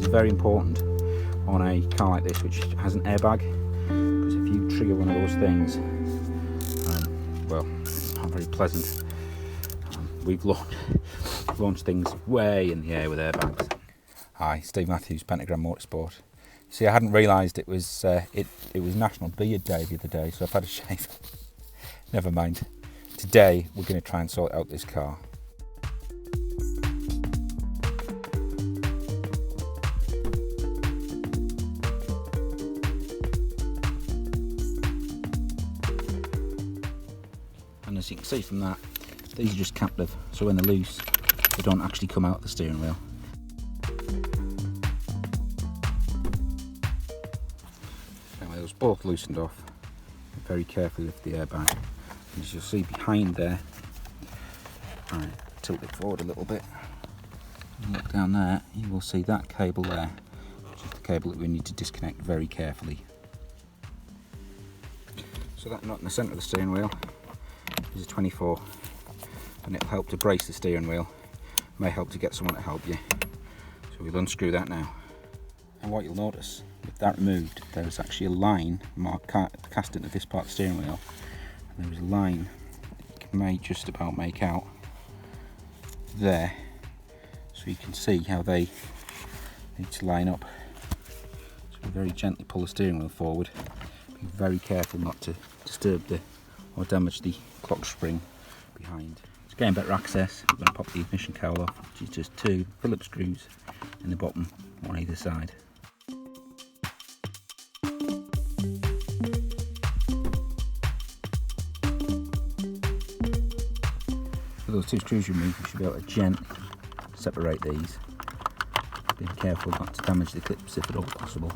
very important on a car like this which has an airbag, because if you trigger one of those things, well, not very pleasant. We've launched things way in the air with airbags. Hi, Steve Matthews, Pentagram Motorsport. See, I hadn't realised it was National Beard Day the other day, so I've had a shave. Never mind. Today we're going to try and sort out this car. And as you can see from that, these are just captive, so when they're loose, they don't actually come out the steering wheel. Now those both loosened off. Very carefully lift the airbag. And as you'll see behind there, alright, tilt it forward a little bit. And look down there, you will see that cable there, which is the cable that we need to disconnect very carefully. So that nut in the centre of the steering wheel is a 24, and it'll help to brace the steering wheel. May help to get someone to help you. So we'll unscrew that now. And what you'll notice, with that removed, there is actually a line cast into this part of the steering wheel. And there is a line that you may just about make out there. So you can see how they need to line up. So we very gently pull the steering wheel forward. Be very careful not to disturb or damage the clock spring behind. To gain better access, we're going to pop the ignition cowl off, which is just 2 Phillips screws in the bottom, on either side. With those 2 screws removed, you should be able to gently separate these. Being careful not to damage the clips if at all possible.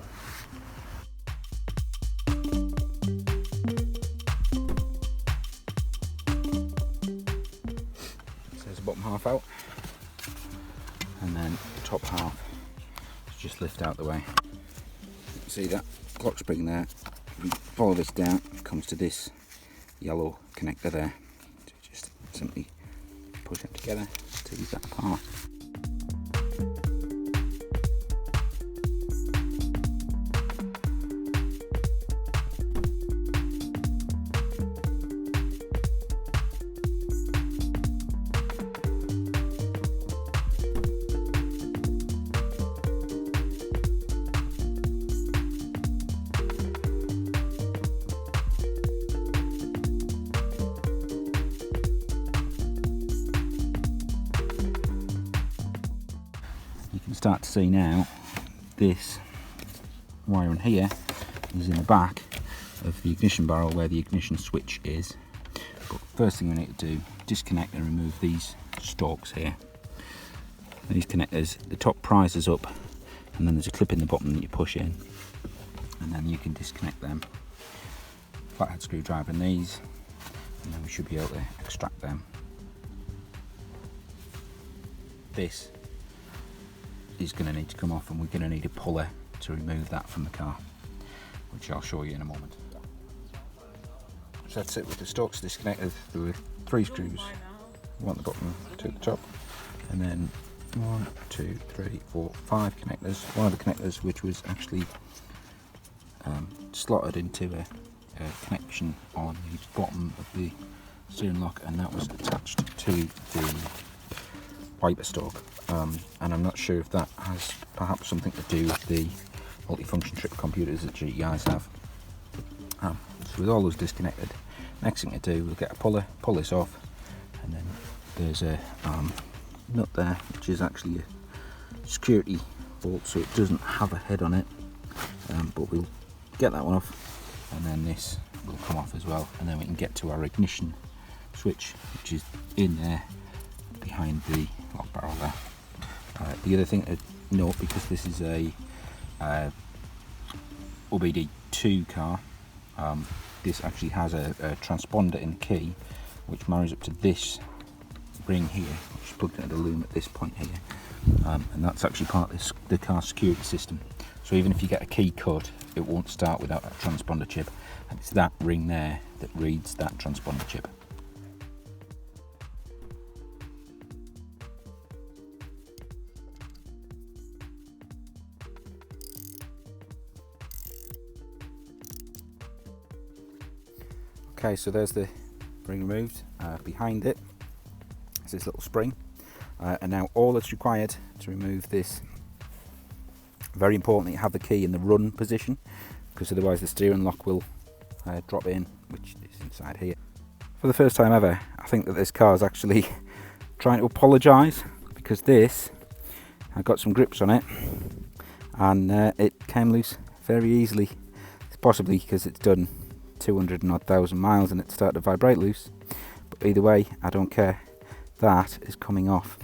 Bottom half out, and then the top half is just lift out the way. See that clock spring there? If we follow this down, it comes to this yellow connector there. So just simply push it together to tease that apart. You can start to see now this wire in here is in the back of the ignition barrel where the ignition switch is. But first thing we need to do, disconnect and remove these stalks here. These connectors, the top prizes up, and then there's a clip in the bottom that you push in, and then you can disconnect them. Flathead screwdriver in these, and then we should be able to extract them. This is going to need to come off, and we're going to need a puller to remove that from the car, which I'll show you in a moment. So that's it with the stalks disconnected. There were 3 screws, 1 at the bottom, 2 at the top, and then 1, 2, 3, 4, 5 connectors. One of the connectors which was actually slotted into a connection on the bottom of the steering lock, and that was attached to the wiper stalk. And I'm not sure if that has perhaps something to do with the multifunction trip computers that GTIs have. So with all those disconnected, next thing to do, we'll get a puller, pull this off, and then there's a nut there which is actually a security bolt, so it doesn't have a head on it, but we'll get that one off, and then this will come off as well, and then we can get to our ignition switch, which is in there behind the lock barrel there. The other thing to note, because this is a OBD2 car, this actually has a transponder in the key which marries up to this ring here, which is plugged into the loom at this point here, and that's actually part of the car's security system. So even if you get a key cut, it won't start without that transponder chip, and it's that ring there that that reads that transponder chip. Okay, so there's the ring removed. Behind it is this little spring, and now all that's required to remove this, very importantly, have the key in the run position, because otherwise the steering lock will drop in, which is inside here. For the first time ever, I think that this car is actually trying to apologise, because this, I got some grips on it and it came loose very easily. It's possibly because it's done 200 and odd thousand miles and it started to vibrate loose, but either way, I don't care. That is coming off.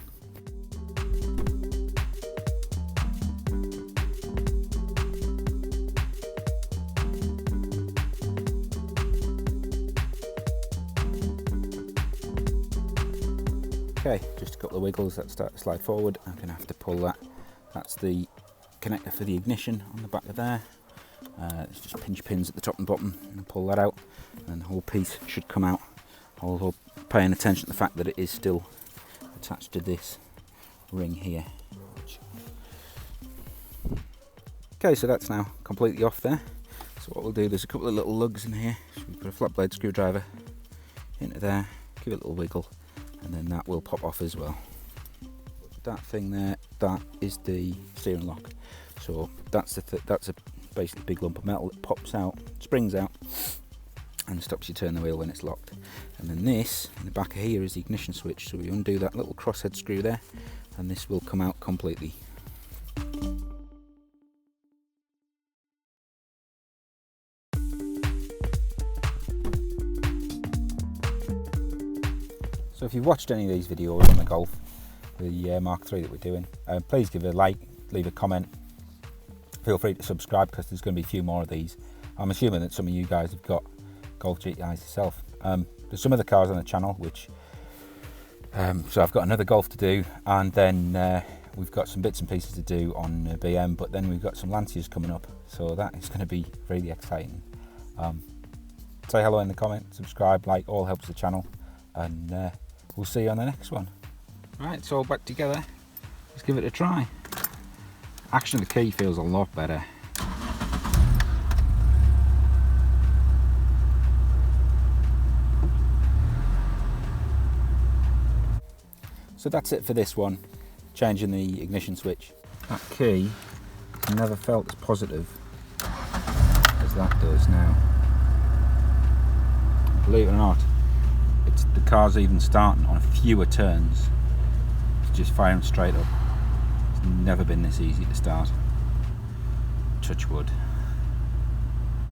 Okay, just a couple of wiggles that start to slide forward. I'm going to have to pull that. That's the connector for the ignition on the back of there. It's just pinch pins at the top and bottom, and pull that out, and the whole piece should come out. Although paying attention to the fact that it is still attached to this ring here. Okay, so that's now completely off there. So what we'll do, there's a couple of little lugs in here. So we put a flat blade screwdriver into there, give it a little wiggle, and then that will pop off as well. That thing there, that is the steering lock. So that's a basically big lump of metal that pops out, springs out, and stops you turn the wheel when it's locked. And then this, in the back of here, is the ignition switch. So we undo that little crosshead screw there, and this will come out completely. So if you've watched any of these videos on the Golf, the Mark 3 that we're doing, please give it a like, leave a comment. Feel free to subscribe, because there's going to be a few more of these. I'm assuming that some of you guys have got Golf GTIs yourself. There's some other cars on the channel, which so I've got another Golf to do, and then we've got some bits and pieces to do on BM, but then we've got some Lanciers coming up, so that is going to be really exciting. Say hello in the comments, subscribe, like, all helps the channel, and we'll see you on the next one. Right, it's all back together. Let's give it a try. Action of the key feels a lot better. So that's it for this one, changing the ignition switch. That key never felt as positive as that does now. Believe it or not, the car's even starting on fewer turns. It's just firing straight up. It's never been this easy to start. Touch wood.